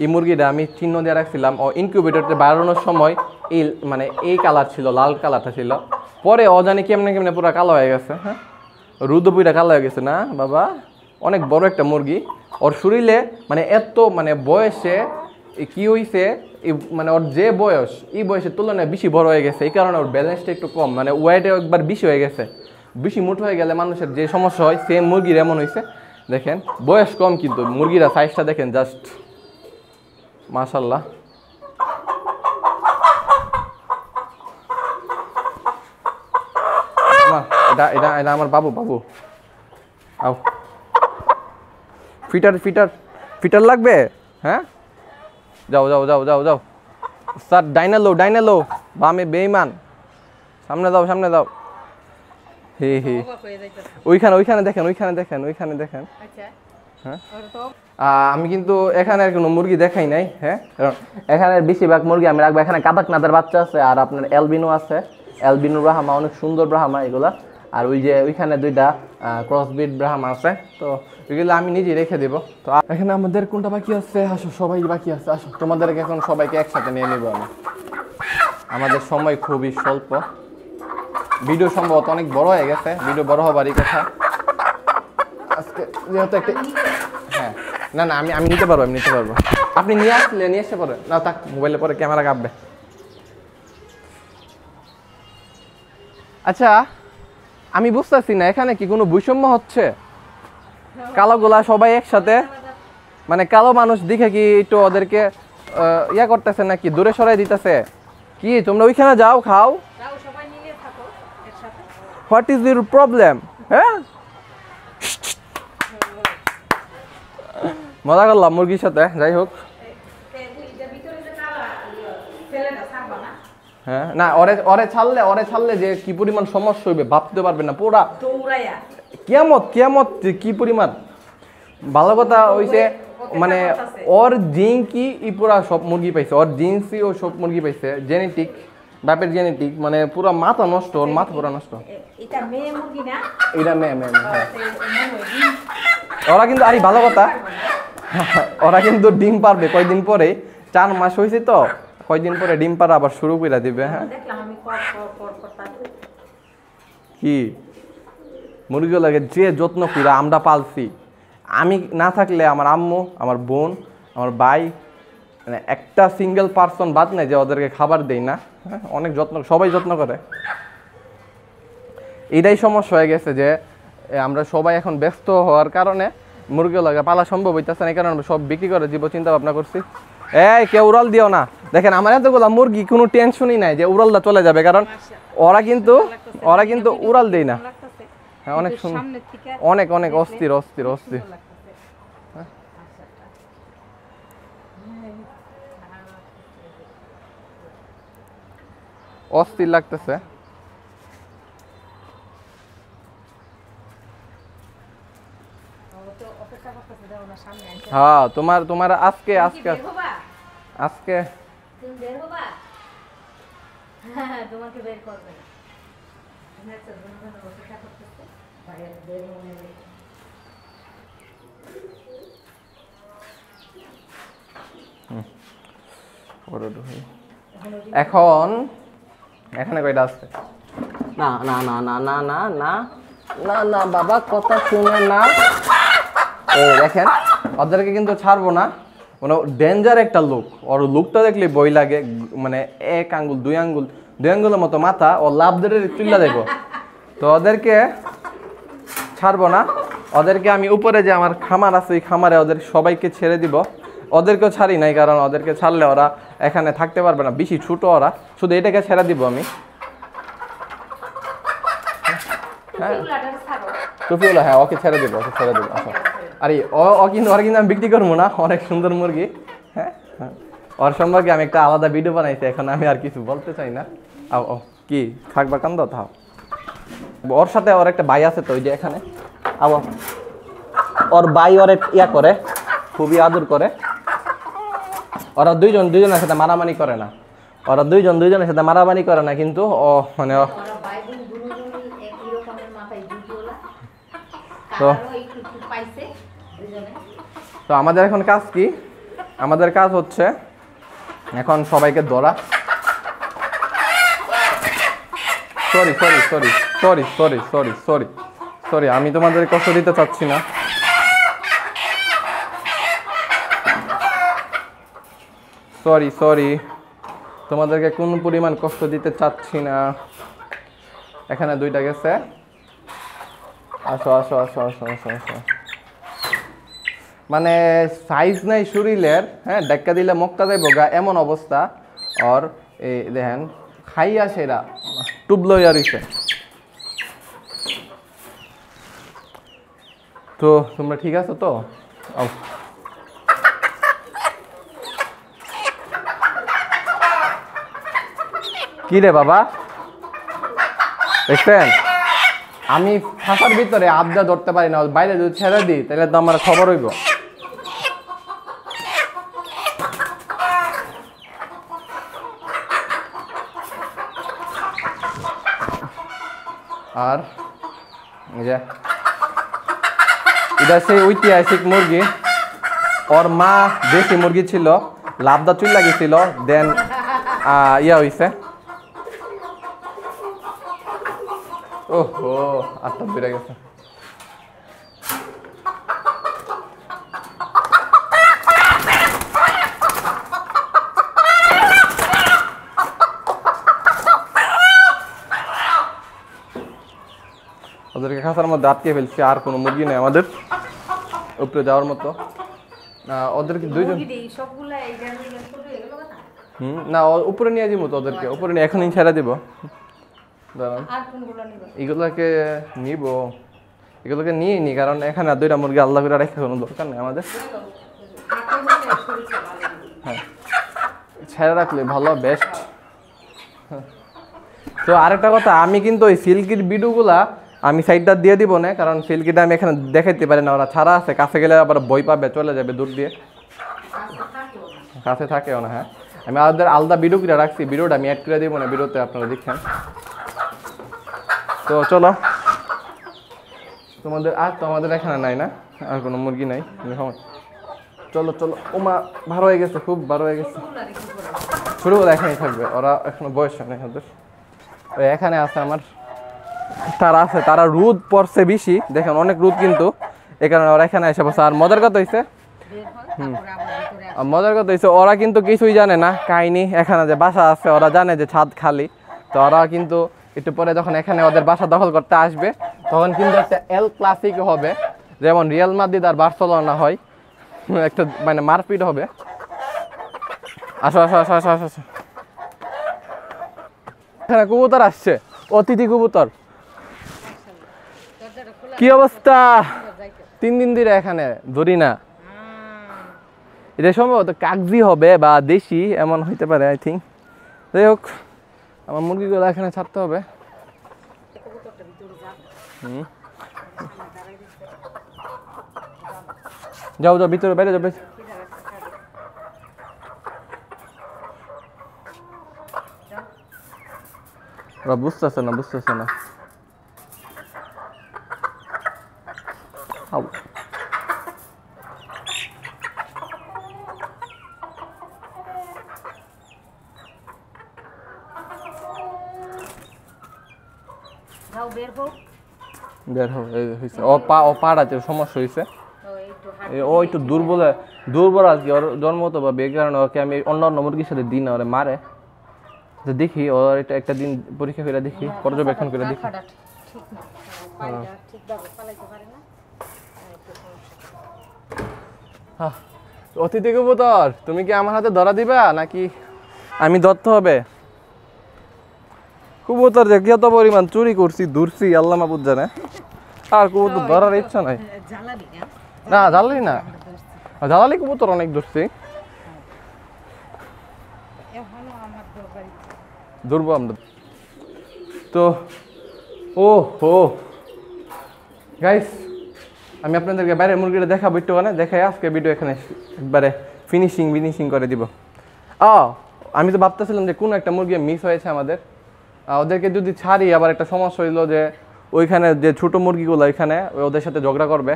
এই মুরগিটা আমি চিহ্ন দিয়ে রাখছিলাম, ও ইনকিউবেটরতে বাড়ানোর সময় এই মানে এই কালার ছিল, লাল কালারটা ছিল। পরে অজানি কেমনে কেমনে পুরো কালো হয়ে গেছে। হ্যাঁ, রুদ্রপুইটা কালো হয়ে গেছে না বাবা। অনেক বড় একটা মুরগি, ওর শরীরে মানে এত মানে বয়সে কি হয়েছে, মানে ওর যে বয়স, এই বয়সের তুলনায় বেশি বড় হয়ে গেছে। এই কারণে ওর ব্যালেন্সটা একটু কম, মানে ওয়েটে একবার বেশি হয়ে গেছে। বেশি মোটা হয়ে গেলে মানুষের যে সমস্যা হয়, সেম মুরগির এমন হয়েছে। দেখেন বয়স কম কিন্তু মুরগিরা সাইজটা দেখেন, জাস্ট মাশাআল্লাহ। এটা এটা এটা আমার বাবু, বাবু আও। ফিটার ফিটার ফিটার লাগবে? হ্যাঁ, যাও যাও যাও যাও যাও। স্যার ডাইনে লো, ডাইনে লো, বামে বেঈমান, সামনে দাও সামনে দাও। হে হে, ওইখানে ওইখানে দেখেন, ওইখানে দেখেন, ওইখানে দেখেন। হ্যাঁ, আমি কিন্তু এখানে আর কোনো মুরগি দেখাই নাই। হ্যাঁ, কারণ এখানে বেশিরভাগ মুরগি আমি রাখবো। এখানে কাদাকনাথের বাচ্চা আছে, আর আপনার অ্যালবিনো আছে, অ্যালবিনো ব্রাহ্মা, অনেক সুন্দর ব্রাহ্মা এগুলা। আর ওই যে ওইখানে দুইটা ক্রসবিট ব্রাহ্মা আছে, তো ওইগুলো আমি নিজেই রেখে দেবো। তো এখানে আমাদের কোনটা বাকি আছে? আসো, সবাই বাকি আছে, আসো তোমাদেরকে এখন সবাইকে একসাথে নিয়ে নেবো আমি। আমাদের সময় খুবই স্বল্প, ভিডিও সম্ভবত অনেক বড় হয়ে গেছে, ভিডিও বড় হবারই কথা আজকে যেহেতু একটা। হ্যাঁ, না না, আমি নিতে পারবো, আমি নিতে পারবো। আপনি নিয়ে আসলে নিয়ে আসতে পারেন না, থাক, মোবাইলে পরে ক্যামেরা কাঁপবে। আচ্ছা, আমি বুঝতেছি না এখানে কি কোনো বৈষম্য হচ্ছে? কালোগুলা সবাই একসাথে, মানে কালো মানুষ দেখে কি একটু ওদেরকে ইয়া করতেছে নাকি, দূরে সরাই দিতেছে কি? তোমরা ওইখানে যাও, খাও, হোয়াট ইজ ইউর প্রবলেম? হ্যাঁ, মজা করলাম মুরগির সাথে। যাই হোক, হ্যাঁ না, ওরে ছাড়লে যে কি পরিমাণ সমস্যা হইবে ভাবতে পারবেন না। পুরা কিয়ামত কিয়ামত কি পরিমাণ। ভালো কথা হইছে মানে ওর জিন কি ই পুরা সব মুরগি পাইছে, ওর জিন্সই ও সব মুরগি পাইছে, জেনেটিক, বাপের জেনেটিক, মানে পুরা মাথা নষ্ট, ওর মাথা পুরা নষ্ট। এটা মেয়ে মুরগি না? এটা মেয়ে মেয়ে। ওরা কিন্তু আরে ভালো কথা, ওরা কিন্তু ডিম পারবে কয়দিন পরে, 4 মাস হয়েছে তো, কয়দিন পরে ডিম পাড়া আবার শুরু করে দিবে। হ্যাঁ, কি মুরগিগুলোকে যে যত্ন করে আমরা পালছি, আমি না থাকলে আমার আম্মু, আমার বোন, আমার ভাই, মানে একটা সিঙ্গেল পার্সন বাদ নেই যে ওদেরকে খাবার দেই না। হ্যাঁ, অনেক যত্ন, সবাই যত্ন করে। এটাই সমস্যা হয়ে গেছে যে আমরা সবাই এখন ব্যস্ত হওয়ার কারণে মুরগিগুলোকে পালা সম্ভব হইতেছে না, এই কারণে সব বিক্রি করে দিব চিন্তা ভাবনা করছি। এই কেউ উড়াল দিও না। দেখেন আমার এতগুলা মুরগি কোনো টেনশনই নাই যে উড়ালটা চলে যাবে, কারণ ওরা কিন্তু উড়াল দেই না। হ্যাঁ, অনেক সুন্দর, অনেক অনেক অস্থির অস্থির অস্থির। অস্থির লাগতেছে। হ্যাঁ, তোমার আজকে আজকে আজকে তোমাকে বের করবে এখন এখানে কয়টা আছে? না না না না না না না না না বাবা কথা শুনে না। ও দেখেন ওদেরকে কিন্তু ছাড়বো না, মানে ডেঞ্জার একটা লুক। ওর লুকটা দেখলে বই লাগে, মানে এক আঙ্গুল দুই আঙ্গুলের মতো মাথা, ও লাভ ধরে চিল্লা দেখো। তো ওদেরকে ছাড়বো না, ওদেরকে আমি উপরে যে আমার খামার আছে ওই খামারে ওদের সবাইকে ছেড়ে দিব। ওদেরকেও ছাড়ি নাই, কারণ ওদেরকে ছাড়লে ওরা এখানে থাকতে পারবে না, বেশি ছোট ওরা, শুধু এটাকে ছেড়ে দিব আমি। হ্যাঁ টুপিওলা, হ্যাঁ ওকে ছেড়ে দেবো, ওকে ছেড়ে দেবো। আচ্ছা, আরে ও কিন্তু ওরা কিন্তু আমি বিক্রি করবো না, অনেক সুন্দর মুরগি। হ্যাঁ, ওর সম্পর্কে আমি একটা আলাদা ভিডিও বানাইছি, এখন আমি আর কিছু বলতে চাই না। ও কি থাকবা কান্দ থাও। ওর সাথে ওর একটা ভাই আছে তো ওই যে এখানে, ওর ভাই ওর ইয়া করে, খুবই আদর করে। ওরা দুইজনের সাথে মারামারি করে না, ওরা দুইজনের সাথে মারামারি করে না, কিন্তু ও মানে তো আমাদের এখন কাজ কি? আমাদের কাজ হচ্ছে এখন সবাইকে ধরা। Sorry sorry sorry sorry sorry sorry sorry sorry, আমি তোমাদের কষ্ট দিতে চাচ্ছি না। সরি সরি, তোমাদেরকে কোন পরিমাণ কষ্ট দিতে চাচ্ছি না। এখানে দুইটা গেছে, আসো আসো আসো আসো আসো আসো। মানে সাইজ নাই শরীরের, হ্যাঁ ডাক্কা দিলে মক্কা যাইব গা এমন অবস্থা। আর এই দেখেন খাইয়া সেরা টুবলো ইয়ারিছে। তো তোমরা ঠিক আছো তো? কি রে বাবা, দেখছেন আমি ফাঁসার ভিতরে আবদা ধরতে পারি না, বাইরে যদি ছেড়ে দিই তাহলে তো আমার খবর হইব। আর এই যে এটা সেই ঐতিহাসিক মুরগি, ওর মা দেশি মুরগি ছিল, লাভদা চুল লাগিয়েছিল, দেন ইয়া হইছে। ওহো আটটা বেড়ে গেছে। ওদেরকে খাঁচার মধ্যে আটকে ফেলছি, আর কোনো মুরগি নেই আমাদের উপরে যাওয়ার মতো। ওদেরকে দুইজন না উপরে নিয়ে যাবো তো, ওদেরকে উপরে নিয়ে এখনই ছেড়ে দিব। এগুলোকে নিব, এগুলোকে নিয়ে নি, কারণ এখানে দুইটা মুরগি আল্লাহ করে রেখে কোনো দরকার নেই আমাদের। হ্যাঁ ছেড়ে রাখলে ভালো, বেস্ট। তো আরেকটা কথা, আমি কিন্তু ওই সিল্কির ভিডিওগুলা আমি সাইডটা দিয়ে দিব না, কারণ সিল্কিটা আমি এখানে দেখাইতে পারি না, ওরা ছাড়া আছে, কাছে গেলে আবার বই পাবে, চলে যাবে দূর দিয়ে, কাছে থাকেও না। হ্যাঁ আমি আলাদা ভিডিও করে রাখছি, ভিডিওটা আমি অ্যাড করে দিব না, ভিডিওতে আপনারা দেখেন। তো চলো, তোমাদের আর তো আমাদের এখানে নাই না, আর কোনো মুরগি নাই। চলো চলো, ওমা ভালো হয়ে গেছে, খুব ভালো হয়ে গেছে। ছোটবেলা এখানেই থাকবে, ওরা এখনো বয়স হয় না ওদের। ওই এখানে আছে আমার, তারা আছে, তারা রোদ পড়ছে বেশি, দেখেন অনেক রোদ কিন্তু, এই কারণে ওরা এখানে এসে বসে। আর মজার কথা হয়েছে তারপরে আবার ভিতরে আর মজার কথা হচ্ছে ওরা কিন্তু কিছুই জানে না কাহিনী, এখানে যে বাসা আছে ওরা জানে যে ছাদ খালি, তো ওরা কিন্তু একটু পরে যখন এখানে ওদের বাসা দখল করতে আসবে তখন কিন্তু একটা এল ক্লাসিক হবে, যেমন রিয়াল মাদ্রিদ আর বার্সেলোনা হয়, একটা মানে মারপিট হবে। আসো আসো আসো আসো আসো আসো। এখানে কবুতর আসছে, অতিথি কবুতর। দরজাটা খোলা কি অবস্থা? যাইতো 3 দিন ধরে এখানে ধরি না, এটা সম্ভবত কাগজি হবে বা দেশি এমন হইতে পারে আই থিঙ্ক। যাই হোক আমার মুরগিগুলো এখানে ছাড়তে হবে। কবুতরটা ভিতরে যা হুম। যাও যাও ভিতরে, বাইরে যাও বাইরে। ওরা বুঝতেছে না বুঝতেছে না। আউ। যাও বের হও বের হও, এই হইছে ও পাড়াতে সমস্যা হইছে। একটু ও একটু দুর্বল আর কি, ওর জন্ম তো বা এই কারণে ওকে আমি অন্য অন্য মুরগির সাথে দিই না, ওরে মারে। তো দেখি ওর এটা একটা দিন পরীক্ষা করে দেখি, পর্যবেক্ষণ করে দেখি। রাখাটা ঠিক না, পায়টা ঠিকভাবে পালাইতে পারে না, একটু সমস্যা। অতিথি কবুতর তুমি কি আমার হাতে ধরা দিবা নাকি আমি ধরতে হবে? কবুতর যে কত পরিমাণ চুরি করছি ধরছি আল্লাহ মাবুদ জানে, আর কবুতর ধরার ইচ্ছা নাই। জ্বালাবি না জ্বালালি না, জ্বালালি কবুতর অনেক ধরছি, এখনো আমার দরকারি ধরবো আমরা। তো ও হো গাইস, আমি আপনাদেরকে বাইরে মুরগিটা দেখাবো একটু, মানে দেখাই আজকে ভিডিও এখানে একবারে ফিনিশিং করে দিব। আমি তো ভাবতেছিলাম যে কোন একটা মুরগি মিস হয়েছে আমাদের, ওদেরকে যদি ছাড়ি আবার একটা সমস্যা হইলো যে ওইখানে যে ছোট মুরগিগুলো ওইখানে ওদের সাথে ঝগড়া করবে,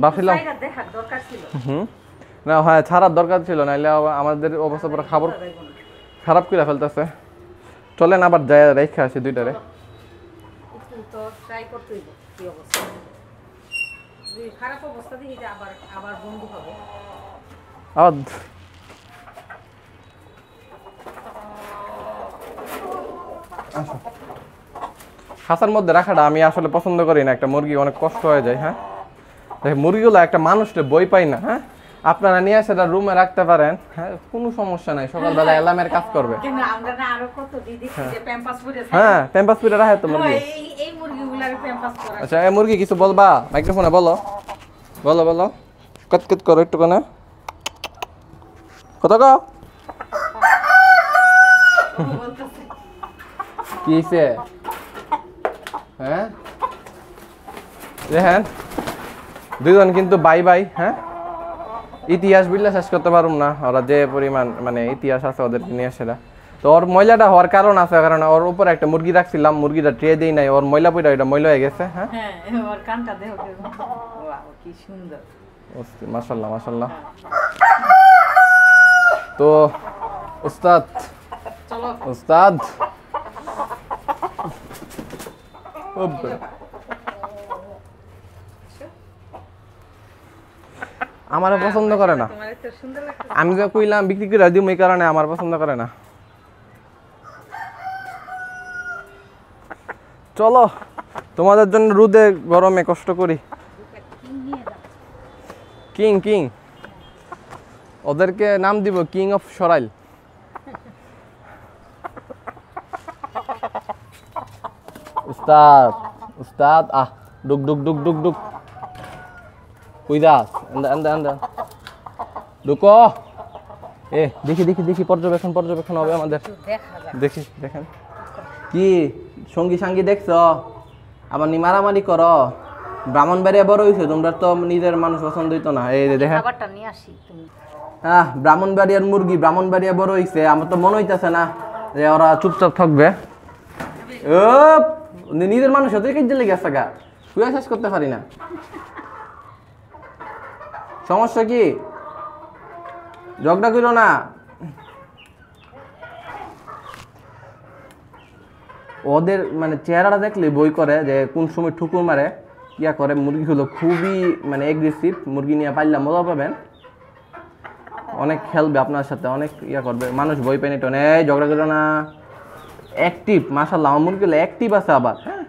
ভাবছিলাম। দেখার দরকার ছিল। না হ্যাঁ ছাড়ার দরকার ছিল, নাহলে আমাদের অবস্থা পুরো খারাপ করে ফেলতেছে। চলেন আবার যায় রেখে আসি দুইটারে। একটু তো ট্রাই করতে হইব কি অবস্থা, যদি খারাপ অবস্থা দেখি যে আবার আবার বন্ধু হবে। আবার খাঁচার মধ্যে রাখাটা আমি আসলে পছন্দ করি না, একটা মুরগি অনেক কষ্ট হয়ে যায়। হ্যাঁ দেখ মুরগিগুলো একটা মানুষকে বই পাই না। হ্যাঁ আপনারা নিয়ে সেটা রুমে রাখতে পারেন, হ্যাঁ কোনো সমস্যা নাই, সকালবেলা অ্যালার্মের কাজ করবে। কিন্তু আমরা না আরো কত দিদি যে প্যাম্পাস পরে হ্যাঁ প্যাম্পাস পিটা রাখে তো মুরগি। এই মুরগিগুলার প্যাম্পাস পরা। আচ্ছা এই মুরগি কিছু বলবা মাইক্রোফোনে, বলো বলো বলো, কত করো একটু কোনে কত গো কি হইছে? হ্যাঁ দেখেন দুইজন কিন্তু বাই বাই। হ্যাঁ ইতিহাস বুঝলে শেষ করতে পারুম না, ওরা যে পরিমাণ মানে ইতিহাস আছে ওদের নিয়ে সেটা। তো ওর ময়লাটা হওয়ার কারণ আছে, কারণ ওর উপরে একটা মুরগি রাখছিলাম, মুরগিটা ট্রে দেই নাই, ওর ময়লা পুইটা ওইটা ময়লা হয়ে গেছে। হ্যাঁ ওর কানটা দেখো ওয়াও কি সুন্দর, মাশাআল্লাহ মাশাআল্লাহ। তো উস্তাদ চলো উস্তাদ আমার পছন্দ করে না, তোমার এত সুন্দর লাগছে। আমি যে কইলাম বিক্রি করে দিই এই কারণে আমার পছন্দ করে না। চলো তোমাদের জন্য রোদে গরমে কষ্ট করি। কিং কিং ওদেরকে নাম দিব কিং অফ সরাইল। উস্তাদ উস্তাদ ডুক ডুক ডুক ডুক ডুক কুইদাস anda anda ঢুকো। দেখি দেখি দেখি পর্যবেক্ষণ হবে আমাদের, দেখা যাক দেখি দেখেন কি সঙ্গী সাঙ্গী দেখছো, আবার নি মারামারি করো। ব্রাহ্মণবাড়িয়া বড় হইছে, তোমরা তো নিজের মানুষ পছন্দ হইতো না। এই যে দেখেন খাবারটা নিয়ে আসি তুমি। ব্রাহ্মণবাড়িয়ার মুরগি ব্রাহ্মণবাড়িয়া বড় হইছে, আমার তো মনে হইতাছে না যে ওরা চুপচাপ থাকবে। নিজের মানুষ হতে কেটে লেগে গেছে গা, শুয়ে শেষ করতে পারি না। সমস্যা কি? ঝগড়া করো না। ওদের মানে চেহারাটা দেখলে বই করে যে কোন সময় ঠুকুর মারে ইয়া করে। মুরগিগুলো খুবই মানে এগ্রেসিভ, মুরগি নিয়ে পাইলে মজা পাবেন। অনেক খেলবে আপনার সাথে, অনেক ইয়া করবে, মানুষ ভয় পেয়ে নিত এই ঝগড়া করো না। অ্যাক্টিভ মাশাআল্লাহ, আমার মুরগিগুলো অ্যাক্টিভ আছে আবার, হ্যাঁ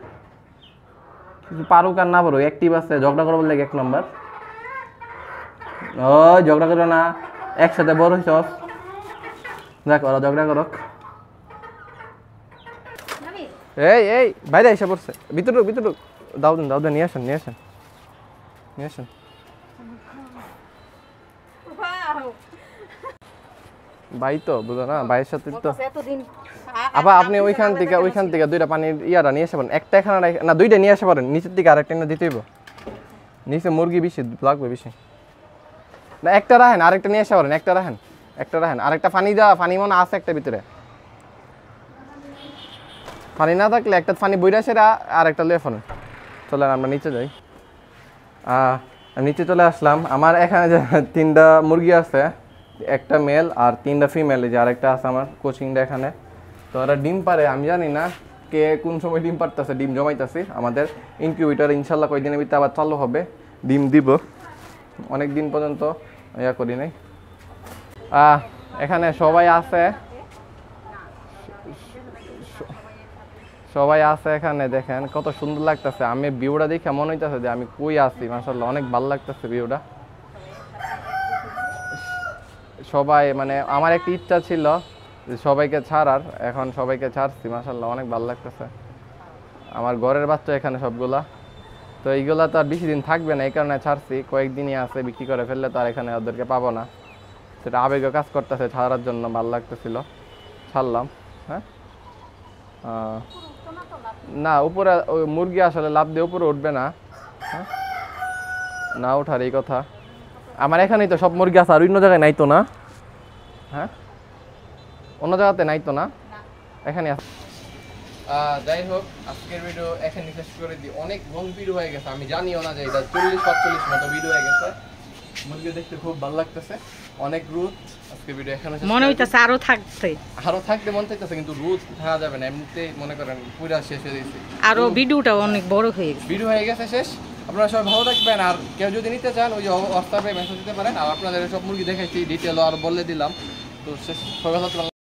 কিছু পারুক আর না পারুক অ্যাক্টিভ আছে, ঝগড়া করবার লাগে 1 নম্বর। ওই ঝগড়া করো না, একসাথে বড় হইছস, দেখ ওরা ঝগড়া করক। এই বাইরে এসে পড়ছে, ভিতরে দাও দেন নিয়ে আসেন ভাই তো বুঝো না, ভাইয়ের সাথে তো। আবার আপনি ওইখান থেকে 2টা পানির ইয়ারা নিয়ে আসে পারেন, একটা এখানে না 2টা নিয়ে আসে পারেন, নিচের দিকে আরেকটা না দিতে হইব, নিচে মুরগি বেশি লাগবে বেশি না, একটা রাখেন আরেকটা নিয়ে আসে পারেন, একটা রাখেন আরেকটা পানি মনে আছে একটা ভিতরে, পানি না থাকলে একটা পানি বইরা সেরা আর একটা লিয়ে ফেলেন। চলেন আমরা নিচে যাই। নিচে চলে আসলাম। আমার এখানে যে 3টা মুরগি আছে, একটা মেল আর 3টা ফিমেল, যে আরেকটা আছে আমার কোচিংটা এখানে। তো ওরা ডিম পারে, আমি জানি না কে কোন সময় ডিম পারতেছে, ডিম জমাইতেছি। আমাদের ইনকিউবেটর ইনশাল্লাহ কয়েকদিনের ভিতরে আবার চালু হবে, ডিম দিব। অনেক দিন পর্যন্ত ইয়া করি নাই। এখানে সবাই আছে এখানে, দেখেন কত সুন্দর লাগতেছে। আমি ভিউটা দেখে মনে হইতেছে যে আমি কই আছি, মাশাআল্লাহ অনেক ভালো লাগতেছে ভিউটা। সবাই মানে আমার একটা ইচ্ছা ছিল যে সবাইকে ছাড়ার, এখন সবাইকে ছাড়ছি, মাশাআল্লাহ অনেক ভালো লাগতেছে। আমার ঘরের বাচ্চা এখানে সবগুলা, তো এইগুলা তো আর বেশি দিন থাকবে না, এই কারণে ছাড়ছি, কয়েকদিনই আছে, বিক্রি করে ফেললে তো আর এখানে ওদেরকে পাবো না। সেটা আবেগে কাজ করতেছে, ছাড়ার জন্য ভালো লাগতেছিল, ছাড়লাম। হ্যাঁ না উপরে ওই মুরগি আসলে লাভ দিয়ে উপরে উঠবে না, হ্যাঁ না ওঠার এই কথা। আমার এখানেই তো সব মুরগি আছে, আর অন্য জায়গায় নাই তো না? হ্যাঁ অন্য জায়গাতে নাই তো না, এখানে আছে। যাই হোক, আজকের ভিডিও এখানে শেষ করে দিই। অনেক লং ভিডিও হয়ে গেছে, আমি জানিও না যে এটা 40-45 মতো ভিডিও হয়ে গেছে। মুরগি দেখতে খুব ভালো লাগতেছে, অনেক রুট। আজকে ভিডিও এখানে মনে হইতাছে আরো থাকতে মন চাইতেছে, কিন্তু রুট থাকা যাবে না, এমনিতে মনে করেন পুরো শেষ হয়ে গেছে। আরো ভিডিওটা অনেক বড় ভিডিও হয়ে গেছে শেষ। আপনারা সবাই ভালো থাকবেন, আর কেউ যদি নিতে চান ওই যে হোয়াটসঅ্যাপে মেসেজ দিতে পারেন। আর আপনাদের সব মুরগি দেখাইছি ডিটেল আর বলে দিলাম। তো শেষ, সবাই ভালো থাকবেন।